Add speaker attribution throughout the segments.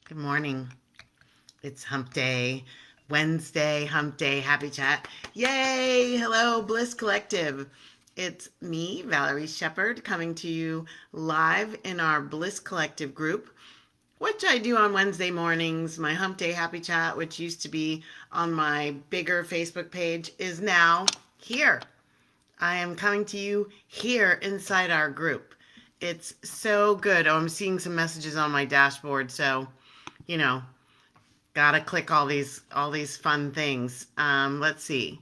Speaker 1: Good morning. It's Hump Day, Wednesday, Hump Day, Happy Chat. Yay! Hello, Bliss Collective. It's me, Valerie Shepard, coming to you live in our Bliss Collective group, which I do on Wednesday mornings. My Hump Day Happy Chat, which used to be on my bigger Facebook page, is now here. I am coming to you here inside our group. It's so good. Oh, I'm seeing some messages on my dashboard, so you know, gotta click all these fun things. Let's see.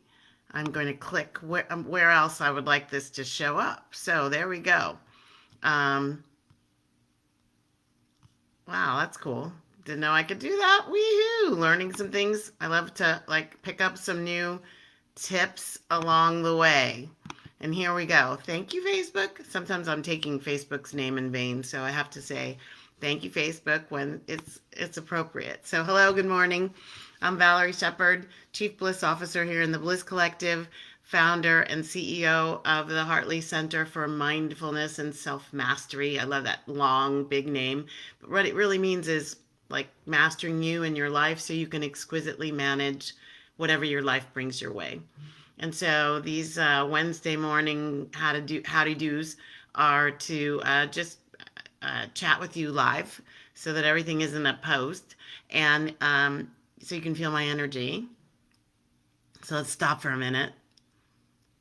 Speaker 1: I'm going to click where else I would like this to show up. So there we go. Um, wow, that's cool. Didn't know I could do that. Woohoo! Learning some things. I love to like pick up some new tips along the way. And here we go. Thank you, Facebook. Sometimes I'm taking Facebook's name in vain, so I have to say thank you, Facebook, when it's appropriate. So hello, good morning. I'm Valerie Shepard, Chief Bliss Officer here in the Bliss Collective, founder and CEO of the Hartley Center for Mindfulness and Self-Mastery. I love that long, big name. But what it really means is like mastering you and your life so you can exquisitely manage whatever your life brings your way. And so these Wednesday morning howdy do's are to just chat with you live so that everything isn't a post and so you can feel my energy. So let's stop for a minute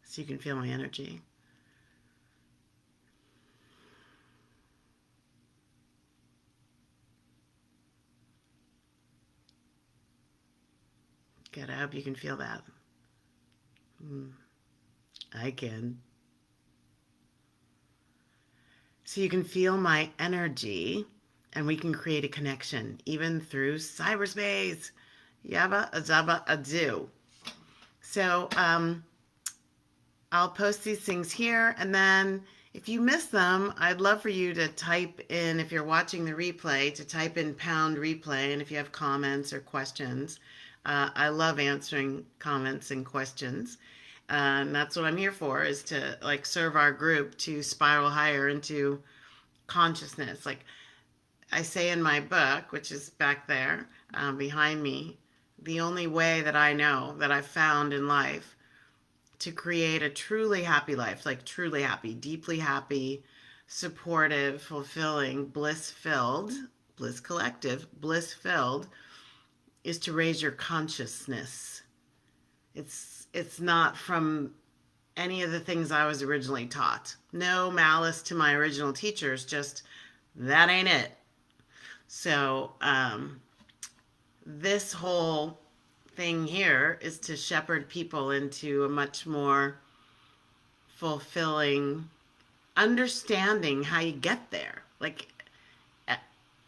Speaker 1: so you can feel my energy. Good. I hope you can feel that. I can. So you can feel my energy and we can create a connection even through cyberspace. Yabba, azaba, ado. So I'll post these things here, and then if you miss them, I'd love for you to type in, if you're watching the replay, to type in pound replay, and if you have comments or questions, I love answering comments and questions. And that's what I'm here for, is to like serve our group to spiral higher into consciousness. Like I say in my book, which is back there behind me, the only way that I know that I've found in life to create a truly happy life, like truly happy, deeply happy, supportive, fulfilling, bliss filled, bliss collective, bliss filled, is to raise your consciousness. It's not from any of the things I was originally taught. No malice to my original teachers, just that ain't it. So this whole thing here is to shepherd people into a much more fulfilling understanding how you get there. Like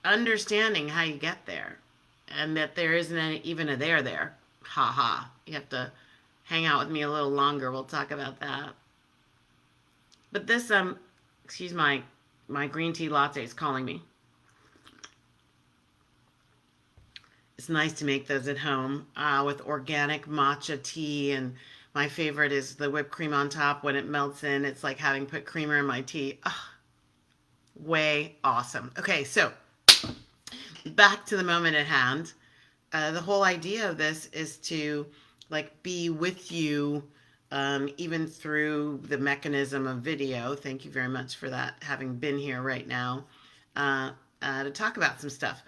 Speaker 1: understanding how you get there. And that there isn't even a there. Ha ha. You have to hang out with me a little longer. We'll talk about that. But this excuse my green tea latte is calling me. It's nice to make those at home with organic matcha tea. And my favorite is the whipped cream on top. When it melts in, it's like having put creamer in my tea. Oh, way awesome. Okay, so back to the moment at hand. The whole idea of this is to like be with you even through the mechanism of video. Thank you very much for that, having been here right now to talk about some stuff.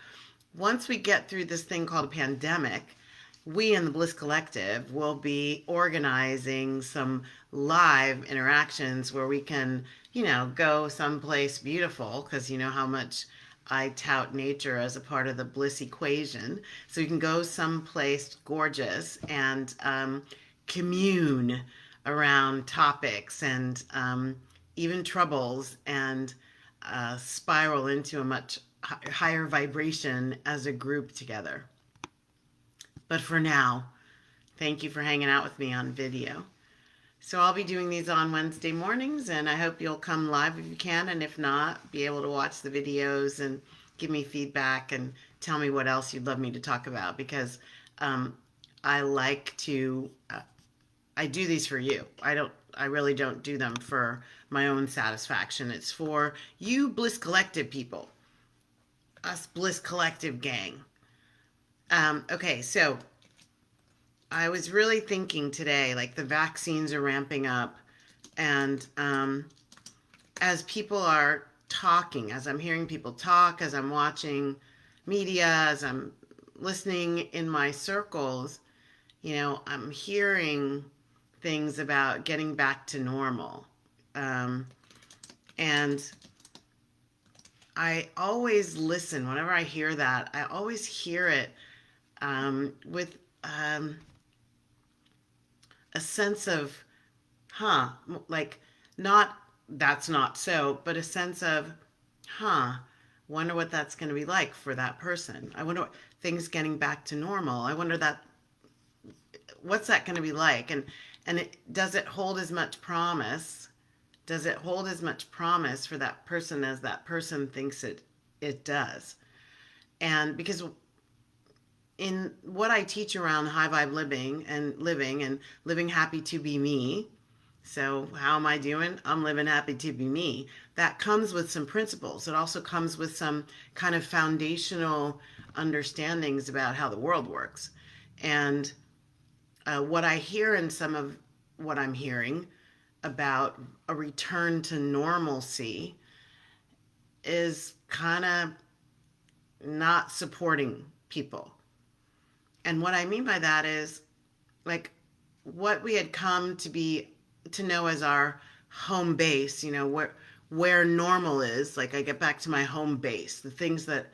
Speaker 1: Once we get through this thing called a pandemic, we in the Bliss Collective will be organizing some live interactions where we can, go someplace beautiful, because you know how much I tout nature as a part of the bliss equation. So you can go someplace gorgeous and commune around topics and even troubles and spiral into a much higher vibration as a group together. But for now, thank you for hanging out with me on video. So I'll be doing these on Wednesday mornings, and I hope you'll come live if you can, and if not, be able to watch the videos and give me feedback and tell me what else you'd love me to talk about, because I like to, I do these for you. I really don't do them for my own satisfaction. It's for you Bliss Collective people. us Bliss Collective gang. Okay, so I was really thinking today, like the vaccines are ramping up, and as people are talking, as I'm hearing people talk, as I'm watching media, as I'm listening in my circles, I'm hearing things about getting back to normal. And I always listen. Whenever I hear that, I always hear it with a sense of, like, not that's not so, but a sense of, huh, wonder what that's going to be like for that person. I wonder what things getting back to normal. I wonder what's that going to be like? And does it hold as much promise? Does it hold as much promise for that person as that person thinks it does? And because in what I teach around high vibe living happy to be me. So how am I doing? I'm living happy to be me. That comes with some principles. It also comes with some kind of foundational understandings about how the world works. And what I hear in some of what I'm hearing about a return to normalcy is kind of not supporting people. And what I mean by that is, like, what we had come to know as our home base, where normal is. Like, I get back to my home base, the things that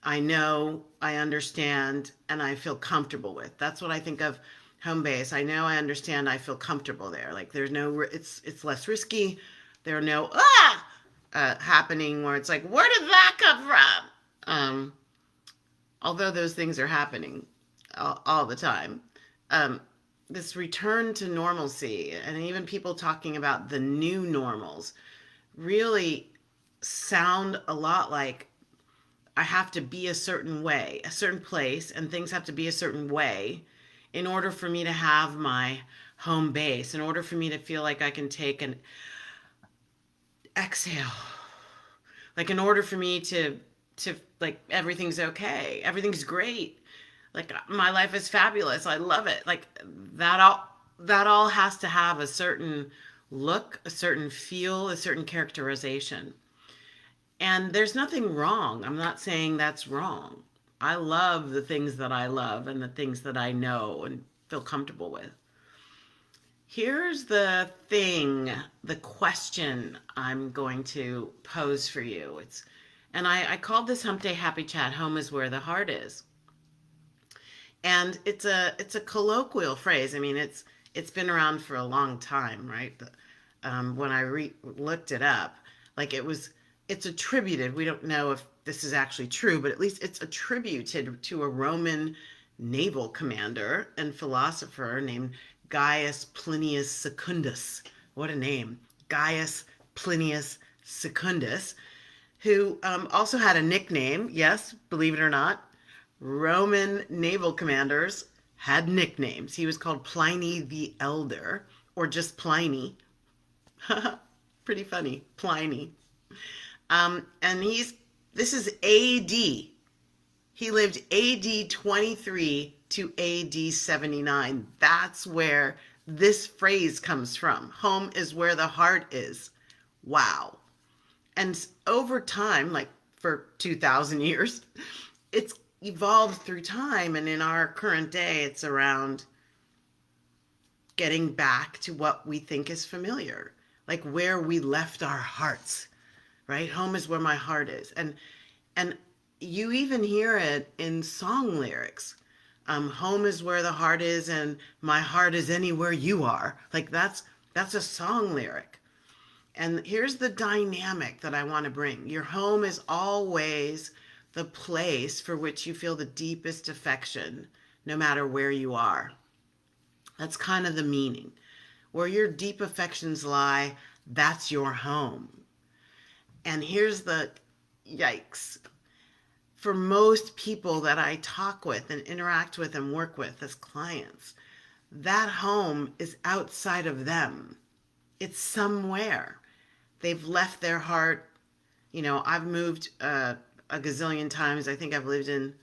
Speaker 1: I know, I understand, and I feel comfortable with. That's what I think of home base. I know, I understand, I feel comfortable there. Like, there's no, it's less risky. There are no happening where it's like, where did that come from? Although those things are happening all the time. This return to normalcy, and even people talking about the new normals, really sound a lot like I have to be a certain way, a certain place, and things have to be a certain way in order for me to have my home base, in order for me to feel like I can take an exhale, like in order for me to like everything's okay, everything's great, like my life is fabulous, I love it, like that all has to have a certain look, a certain feel, a certain characterization. And there's nothing wrong. I'm not saying that's wrong. I love the things that I love and the things that I know and feel comfortable with. Here's the question I'm going to pose for you. And I called this Hump Day Happy Chat, Home is Where the Heart Is. And it's a colloquial phrase. I mean, it's been around for a long time, right? When I looked it up, like it's attributed. We don't know if this is actually true, but at least it's attributed to a Roman naval commander and philosopher named Gaius Plinius Secundus. What a name. Gaius Plinius Secundus, who also had a nickname. Yes, believe it or not, Roman naval commanders had nicknames. He was called Pliny the Elder, or just Pliny. Pretty funny, Pliny. And this is AD. He lived AD 23 to AD 79. That's where this phrase comes from. Home is where the heart is. Wow. And over time, like for 2,000 years, it's evolved through time. And in our current day, it's around getting back to what we think is familiar, like where we left our hearts, right? Home is where my heart is. And you even hear it in song lyrics. Home is where the heart is, and my heart is anywhere you are. Like that's a song lyric. And here's the dynamic that I want to bring. Your home is always the place for which you feel the deepest affection, no matter where you are. That's kind of the meaning. Where your deep affections lie, that's your home. And here's the yikes. For most people that I talk with and interact with and work with as clients, that home is outside of them. It's somewhere. They've left their heart. I've moved a gazillion times. I think I've lived in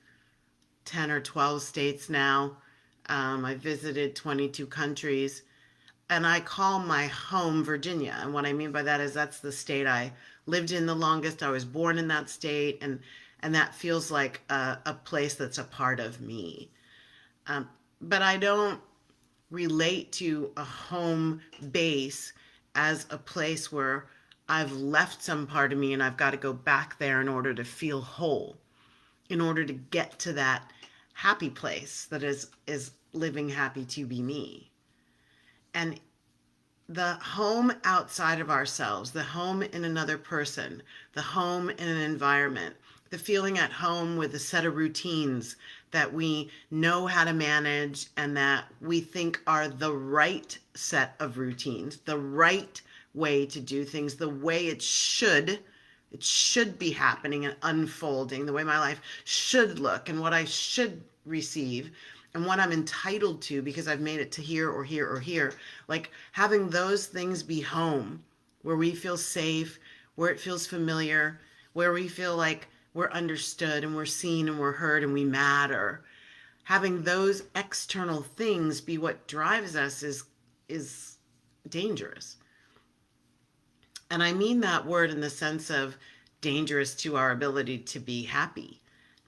Speaker 1: 10 or 12 states now. I visited 22 countries. And I call my home Virginia. And what I mean by that is that's the state I lived in the longest. I was born in that state, and that feels like a place that's a part of me. But I don't relate to a home base as a place where I've left some part of me and I've got to go back there in order to feel whole, in order to get to that happy place that is living happy to be me. And the home outside of ourselves, the home in another person, the home in an environment, the feeling at home with a set of routines that we know how to manage and that we think are the right set of routines, the right way to do things, the way it should be happening and unfolding, the way my life should look and what I should receive and what I'm entitled to because I've made it to here or here or here. Like having those things be home where we feel safe, where it feels familiar, where we feel like we're understood and we're seen and we're heard and we matter. Having those external things be what drives us is dangerous. And I mean that word in the sense of dangerous to our ability to be happy,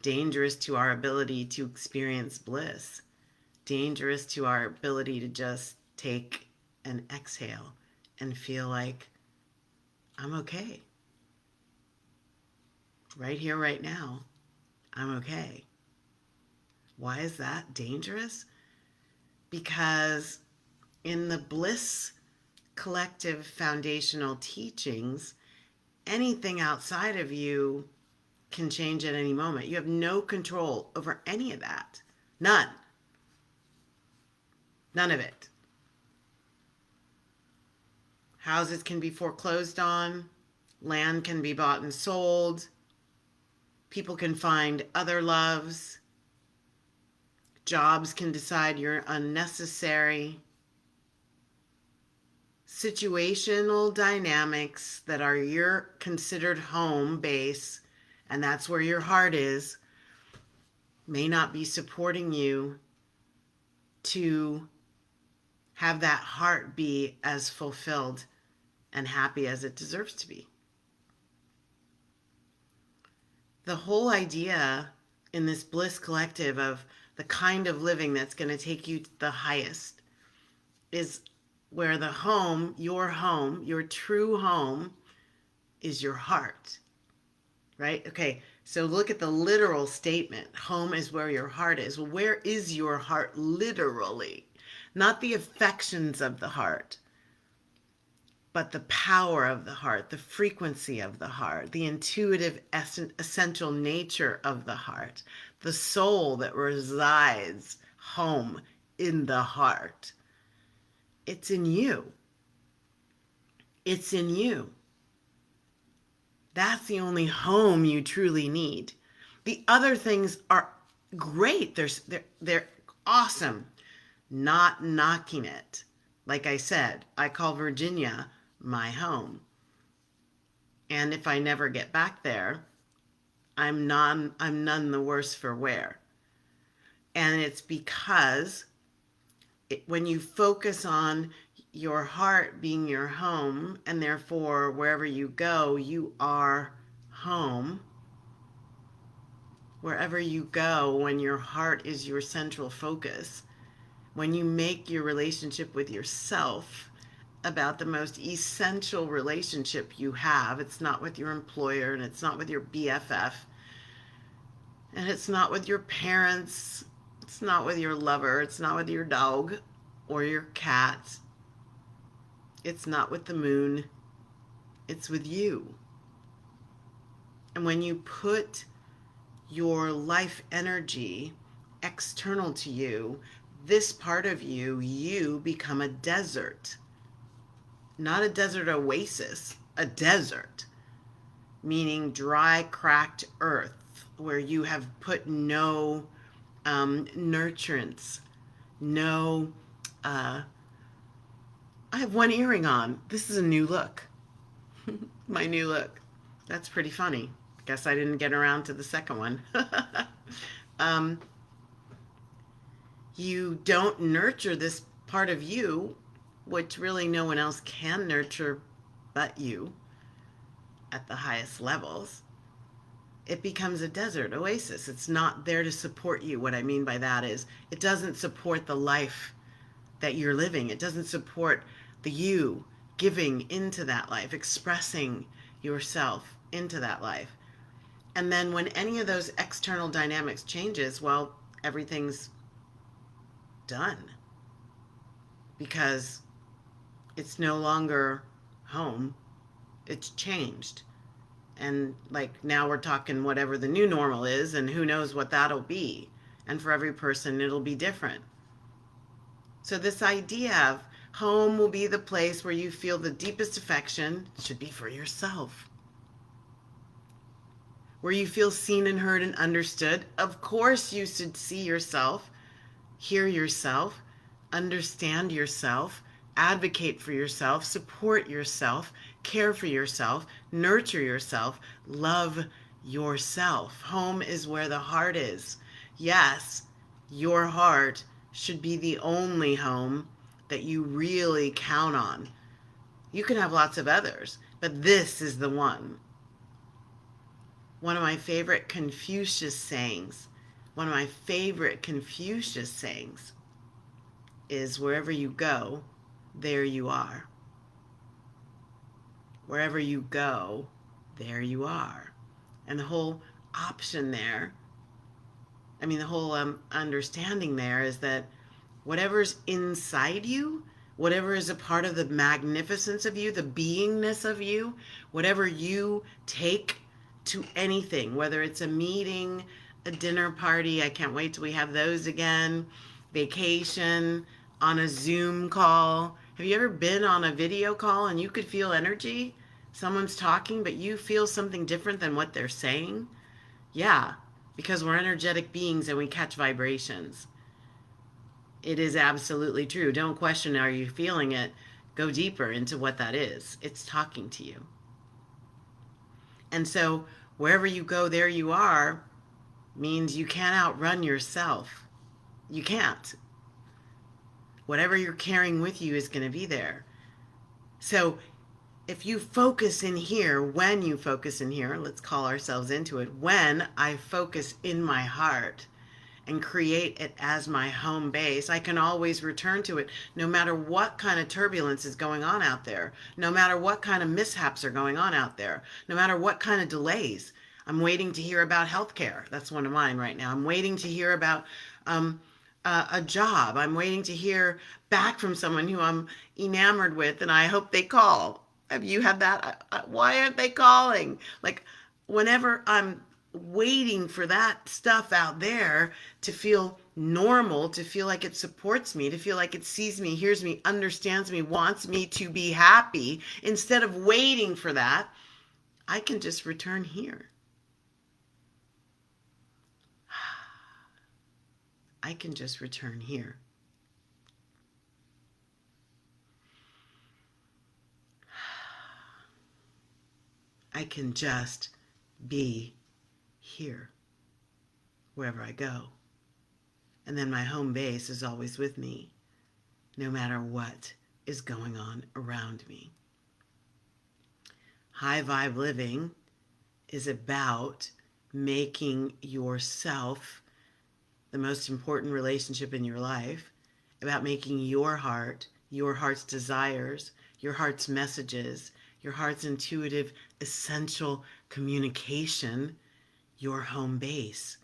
Speaker 1: dangerous to our ability to experience bliss, dangerous to our ability to just take an exhale and feel like I'm okay. Right here, right now, I'm okay. Why is that dangerous? Because in the Bliss Collective foundational teachings, anything outside of you can change at any moment. You have no control over any of that. None. None of it. Houses can be foreclosed on. Land can be bought and sold. People can find other loves. Jobs can decide you're unnecessary. Situational dynamics that are your considered home base, and that's where your heart is, may not be supporting you to have that heart be as fulfilled and happy as it deserves to be. The whole idea in this Bliss Collective of the kind of living that's going to take you to the highest is where the home, your true home, is your heart, right? Okay, so look at the literal statement. Home is where your heart is. Well, where is your heart literally? Not the affections of the heart, but the power of the heart, the frequency of the heart, the intuitive, essential nature of the heart, the soul that resides home in the heart. It's in you. It's in you. That's the only home you truly need. The other things are great. They're awesome. Not knocking it. Like I said, I call Virginia my home. And if I never get back there, I'm none the worse for wear. And it's because when you focus on your heart being your home, and therefore wherever you go, you are home. Wherever you go, when your heart is your central focus, when you make your relationship with yourself about the most essential relationship you have, it's not with your employer, and it's not with your BFF, and it's not with your parents, it's not with your lover, it's not with your dog or your cat, it's not with the moon, it's with you. And when you put your life energy external to you, this part of you, you become a desert. Not a desert oasis, a desert, meaning dry, cracked earth where you have put no nurturance, no, I have one earring on. This is a new look. My new look. That's pretty funny. Guess I didn't get around to the second one. um, you don't nurture this part of you, which really no one else can nurture but you at the highest levels. It becomes a desert oasis. It's not there to support you. What I mean by that is it doesn't support the life that you're living. It doesn't support the you giving into that life, expressing yourself into that life. And then when any of those external dynamics changes, well, everything's done because it's no longer home. It's changed. And like now we're talking whatever the new normal is, and who knows what that'll be. And for every person, it'll be different. So, this idea of home will be the place where you feel the deepest affection should be for yourself. Where you feel seen and heard and understood. Of course, you should see yourself, hear yourself, understand yourself, advocate for yourself, support yourself, care for yourself, nurture yourself, love yourself. Home is where the heart is. Yes, your heart should be the only home that you really count on. You can have lots of others, but this is the one. One of my favorite Confucius sayings is wherever you go, there you are. Wherever you go, there you are. And the whole option there, the whole understanding there is that whatever's inside you, whatever is a part of the magnificence of you, the beingness of you, whatever you take to anything, whether it's a meeting, a dinner party, I can't wait till we have those again, vacation, on a Zoom call. Have you ever been on a video call and you could feel energy? Someone's talking, but you feel something different than what they're saying? Yeah, because we're energetic beings and we catch vibrations. It is absolutely true. Don't question, are you feeling it? Go deeper into what that is. It's talking to you. And so wherever you go, there you are means you can't outrun yourself. You can't. Whatever you're carrying with you is going to be there. So if you focus in here, when you focus in here, let's call ourselves into it. When I focus in my heart and create it as my home base, I can always return to it no matter what kind of turbulence is going on out there, no matter what kind of mishaps are going on out there, no matter what kind of delays. I'm waiting to hear about healthcare. That's one of mine right now. I'm waiting to hear about a job. I'm waiting to hear back from someone who I'm enamored with, and I hope they call. Have you had that? Why aren't they calling? Like, whenever I'm waiting for that stuff out there to feel normal, to feel like it supports me, to feel like it sees me, hears me, understands me, wants me to be happy, instead of waiting for that, I can just return here. I can just return here. I can just be here wherever I go. And then my home base is always with me, no matter what is going on around me. High vibe living is about making yourself the most important relationship in your life, about making your heart's desires, your heart's messages, your heart's intuitive, essential communication, your home base,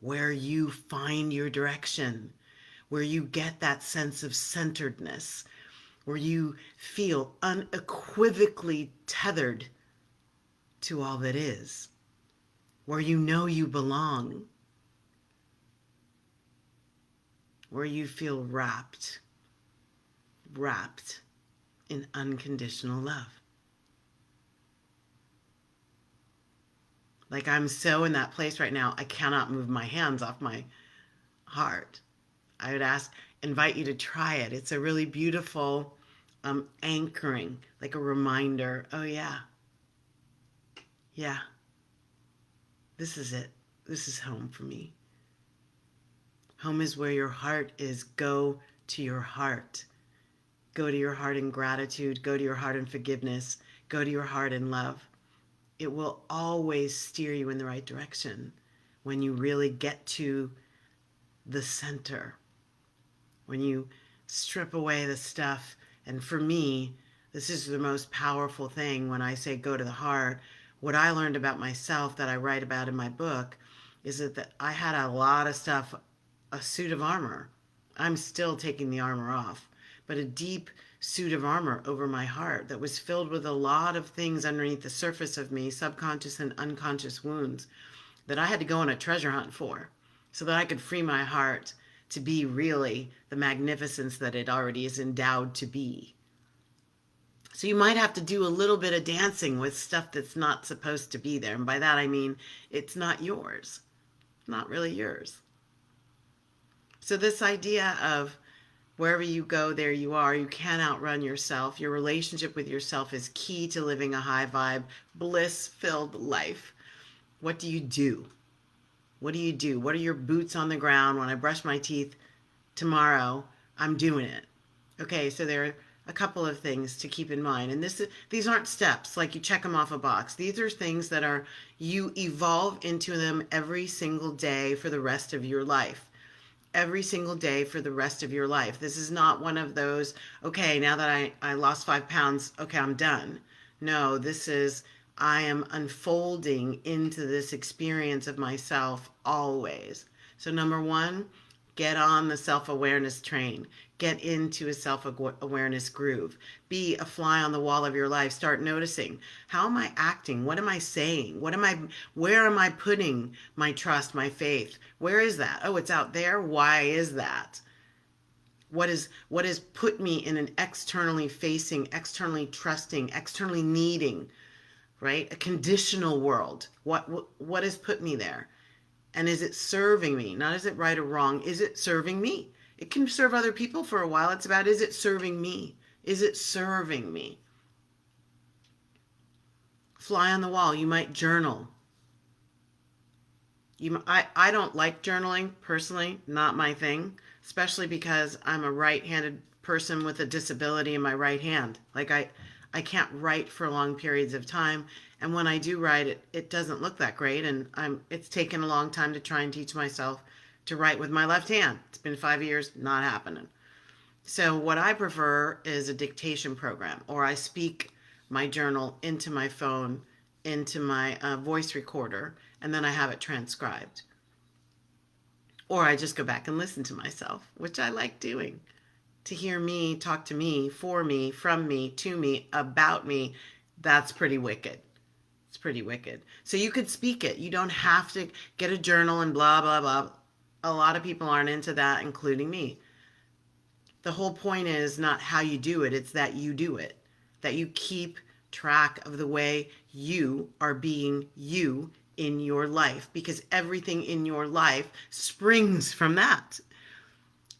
Speaker 1: where you find your direction, where you get that sense of centeredness, where you feel unequivocally tethered to all that is, where you know you belong, where you feel wrapped in unconditional love. Like, I'm so in that place right now, I cannot move my hands off my heart. I would invite you to try it. It's a really beautiful anchoring, like a reminder. Oh yeah, This is it. This is home for me. Home is where your heart is. Go to your heart. Go to your heart in gratitude. Go to your heart in forgiveness. Go to your heart in love. It will always steer you in the right direction when you really get to the center, when you strip away the stuff. And for me, this is the most powerful thing when I say go to the heart. What I learned about myself that I write about in my book is that I had a lot of stuff, a suit of armor. I'm still taking the armor off, but a deep suit of armor over my heart that was filled with a lot of things underneath the surface of me, subconscious and unconscious wounds that I had to go on a treasure hunt for so that I could free my heart to be really the magnificence that it already is endowed to be. So you might have to do a little bit of dancing with stuff that's not supposed to be there. And by that I mean it's not yours, not really yours. So this idea of wherever you go, there you are. You can't outrun yourself. Your relationship with yourself is key to living a high vibe, bliss-filled life. What do you do? What do you do? What are your boots on the ground? When I brush my teeth tomorrow, I'm doing it. Okay, so there are a couple of things to keep in mind. And these aren't steps, like you check them off a box. These are things that are, you evolve into them every single day for the rest of your life. Every single day for the rest of your life. This is not one of those, okay, now that I lost 5 pounds, okay, I'm done. No, this is, I am unfolding into this experience of myself always. So number one, get on the self-awareness train. Get into a self-awareness groove. Be a fly on the wall of your life. Start noticing, how am I acting? What am I saying? Where am I putting my trust, my faith? Where is that? Oh, it's out there. Why is that? What has put me in an externally facing, externally trusting, externally needing, right? A conditional world. What has put me there? And is it serving me? Not is it right or wrong? Is it serving me? It can serve other people for a while. It's about, is it serving me? Is it serving me? Fly on the wall. You might journal. I don't like journaling personally, not my thing, especially because I'm a right-handed person with a disability in my right hand. Like I can't write for long periods of time. And when I do write, it doesn't look that great. And it's taken a long time to try and teach myself to write with my left hand. It's been 5 years, not happening. So what I prefer is a dictation program, or I speak my journal into my phone, into my voice recorder, and then I have it transcribed. Or I just go back and listen to myself, which I like doing. To hear me talk to me, for me, from me, to me, about me, that's pretty wicked. It's pretty wicked. So you could speak it. You don't have to get a journal and blah, blah, blah. A lot of people aren't into that, including me. The whole point is not how you do it, it's that you do it. That you keep track of the way you are being you in your life, because everything in your life springs from that.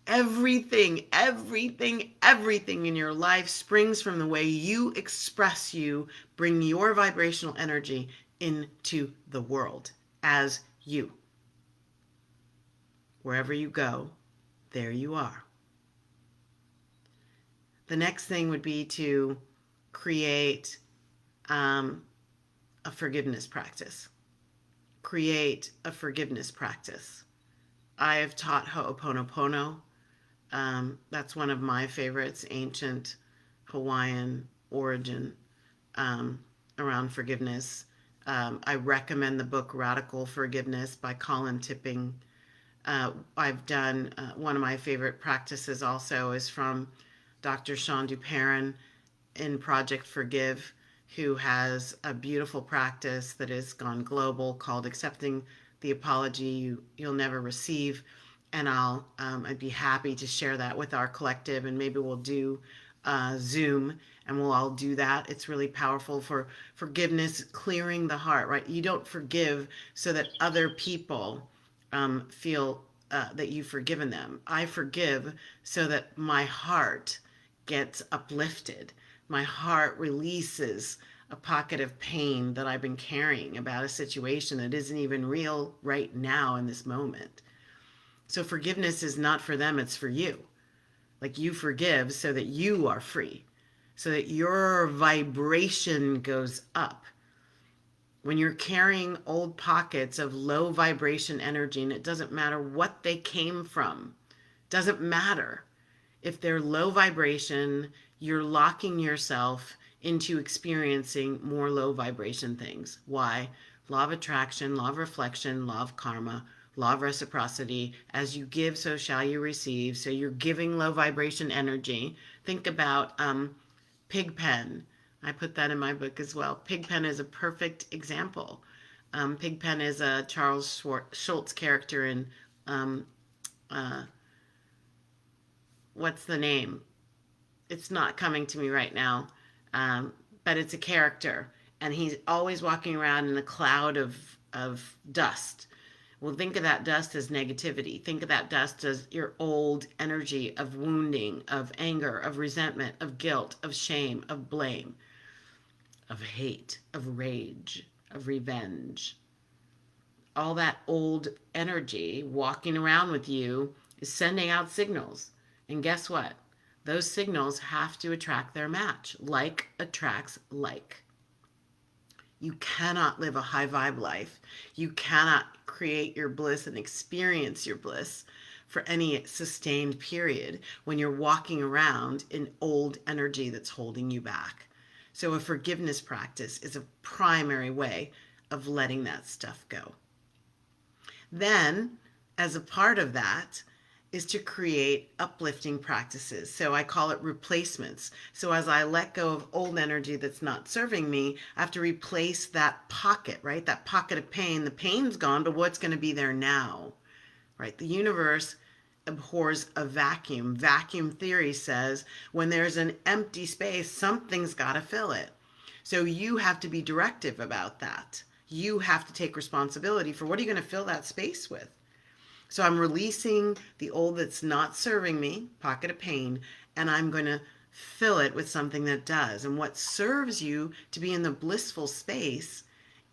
Speaker 1: Everything in your life springs from the way you express you, bring your vibrational energy into the world as you. Wherever you go, there you are. The next thing would be to create a forgiveness practice. Create a forgiveness practice. I have taught Ho'oponopono. That's one of my favorites, ancient Hawaiian origin around forgiveness. I recommend the book Radical Forgiveness by Colin Tipping. I've done one of my favorite practices also is from Dr. Sean Duperrin in Project Forgive, who has a beautiful practice that has gone global called Accepting the Apology You'll Never Receive. And I'd be happy to share that with our collective, and maybe we'll do Zoom and we'll all do that. It's really powerful for forgiveness, clearing the heart, right? You don't forgive so that other people feel that you've forgiven them. I forgive so that my heart gets uplifted. My heart releases a pocket of pain that I've been carrying about a situation that isn't even real right now in this moment. So forgiveness is not for them, it's for you. Like, you forgive so that you are free, so that your vibration goes up. When you're carrying old pockets of low vibration energy, and it doesn't matter what they came from, doesn't matter. If they're low vibration, you're locking yourself into experiencing more low vibration things. Why? Law of attraction, law of reflection, law of karma, law of reciprocity. As you give, so shall you receive. So you're giving low vibration energy. Think about Pigpen. I put that in my book as well. Pigpen is a perfect example. Pigpen is a Charles Schultz character in uh, what's the name? It's not coming to me right now, but it's a character, and he's always walking around in a cloud of dust. Well, think of that dust as negativity. Think of that dust as your old energy of wounding, of anger, of resentment, of guilt, of shame, of blame, of hate, of rage, of revenge. All that old energy walking around with you is sending out signals. And guess what? Those signals have to attract their match. Like attracts like. You cannot live a high vibe life. You cannot create your bliss and experience your bliss for any sustained period when you're walking around in old energy that's holding you back. So a forgiveness practice is a primary way of letting that stuff go. Then, as a part of that, is to create uplifting practices. So I call it replacements. So as I let go of old energy that's not serving me, I have to replace that pocket, right? That pocket of pain. The pain's gone, but what's going to be there now, right? The universe abhors a vacuum. Vacuum theory says when there's an empty space, something's got to fill it. So you have to be directive about that. You have to take responsibility for what are you going to fill that space with. So I'm releasing the old that's not serving me, pocket of pain, and I'm going to fill it with something that does. And what serves you to be in the blissful space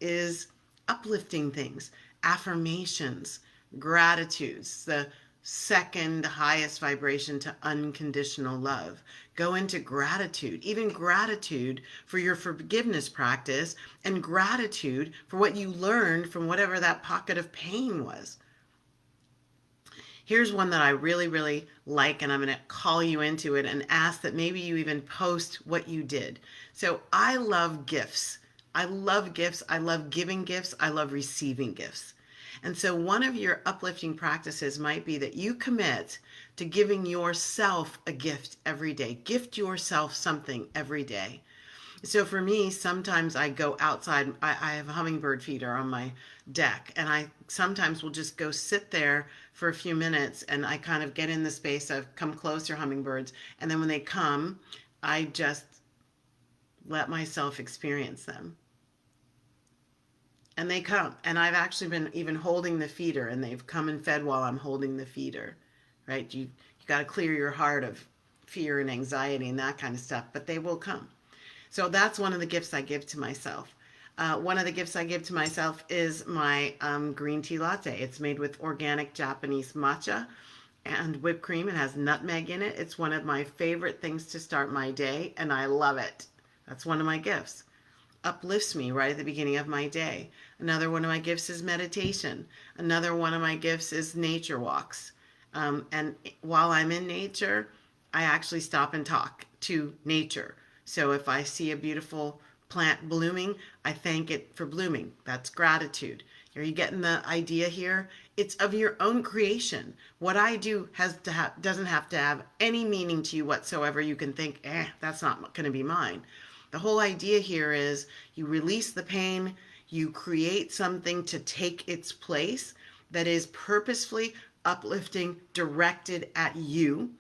Speaker 1: is uplifting things, affirmations, gratitudes, the second highest vibration to unconditional love. Go into gratitude, even gratitude for your forgiveness practice and gratitude for what you learned from whatever that pocket of pain was. Here's one that I really, really like, and I'm going to call you into it and ask that maybe you even post what you did. So I love gifts. I love gifts. I love giving gifts. I love receiving gifts. And so one of your uplifting practices might be that you commit to giving yourself a gift every day. Gift yourself something every day. So for me, sometimes I go outside. I have a hummingbird feeder on my deck, and I sometimes will just go sit there for a few minutes, and I kind of get in the space of come closer, hummingbirds. And then when they come, I just let myself experience them. And they come. And I've actually been even holding the feeder, and they've come and fed while I'm holding the feeder, right? You got to clear your heart of fear and anxiety and that kind of stuff, but they will come. So that's one of the gifts I give to myself. One of the gifts I give to myself is my green tea latte. It's made with organic Japanese matcha and whipped cream. It has nutmeg in it. It's one of my favorite things to start my day, and I love it. That's one of my gifts. Uplifts me right at the beginning of my day. Another one of my gifts is meditation. Another one of my gifts is nature walks. And while I'm in nature, I actually stop and talk to nature. So if I see a beautiful plant blooming, I thank it for blooming. That's gratitude. Are you getting the idea here? It's of your own creation. What I do doesn't have to have any meaning to you whatsoever. You can think, that's not going to be mine. The whole idea here is you release the pain, you create something to take its place that is purposefully uplifting, directed at you,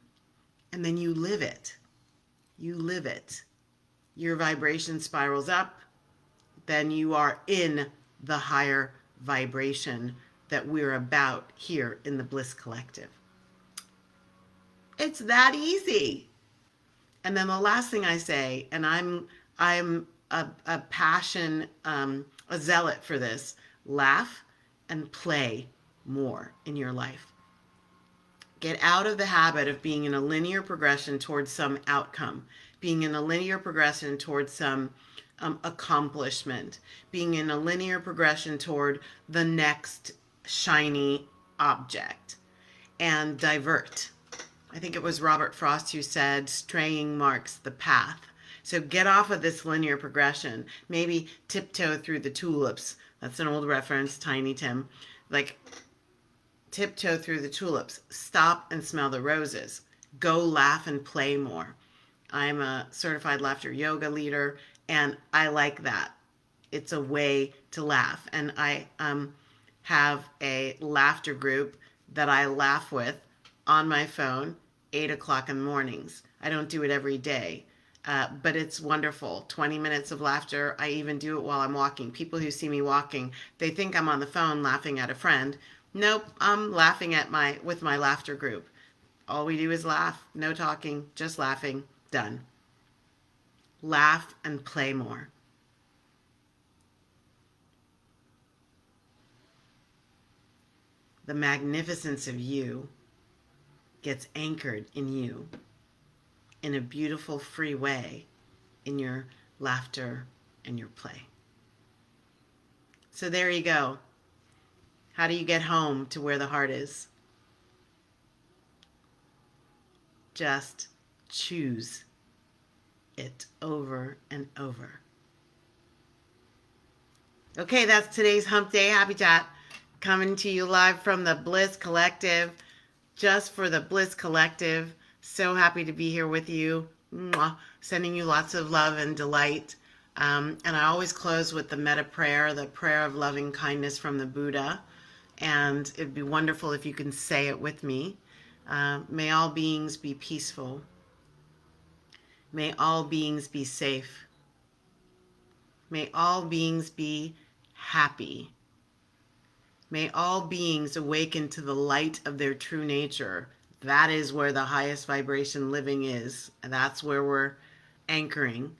Speaker 1: and then you live it. You live it. Your vibration spirals up, then you are in the higher vibration that we're about here in the Bliss Collective. It's that easy. And then the last thing I say, and I'm a passion, a zealot for this. Laugh and play more in your life. Get out of the habit of being in a linear progression towards some outcome, being in a linear progression towards some accomplishment, being in a linear progression toward the next shiny object, and divert. I think it was Robert Frost who said, straying marks the path. So get off of this linear progression. Maybe tiptoe through the tulips. That's an old reference, Tiny Tim. Like, tiptoe through the tulips. Stop and smell the roses. Go laugh and play more. I'm a certified laughter yoga leader, and I like that. It's a way to laugh. And I have a laughter group that I laugh with on my phone, 8 o'clock in the mornings. I don't do it every day, but it's wonderful. 20 minutes of laughter. I even do it while I'm walking. People who see me walking, they think I'm on the phone laughing at a friend. Nope, I'm laughing with my laughter group. All we do is laugh, no talking, just laughing, done. Laugh and play more. The magnificence of you gets anchored in you in a beautiful, free way in your laughter and your play. So there you go. How do you get home to where the heart is? Just choose it over and over. Okay, that's today's Hump Day Happy Chat. Coming to you live from the Bliss Collective. Just for the Bliss Collective. So happy to be here with you. Mwah. Sending you lots of love and delight. And I always close with the metta prayer, the prayer of loving kindness from the Buddha. And it'd be wonderful if you can say it with me. May all beings be peaceful. May all beings be safe. May all beings be happy. May all beings awaken to the light of their true nature. That is where the highest vibration living is. And that's where we're anchoring.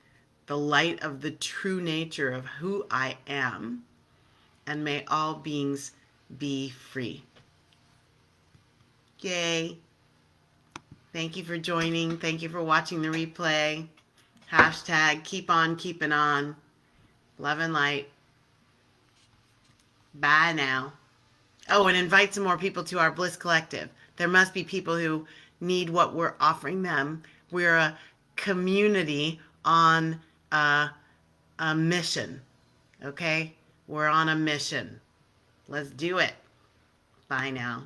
Speaker 1: The light of the true nature of who I am. And may all beings be free. Yay. Thank you for joining. Thank you for watching the replay. Hashtag keep on keeping on. Love and light. Bye now. Oh, and invite some more people to our Bliss Collective. There must be people who need what we're offering them. We're a community on a mission. Okay? We're on a mission. Let's do it. Bye now.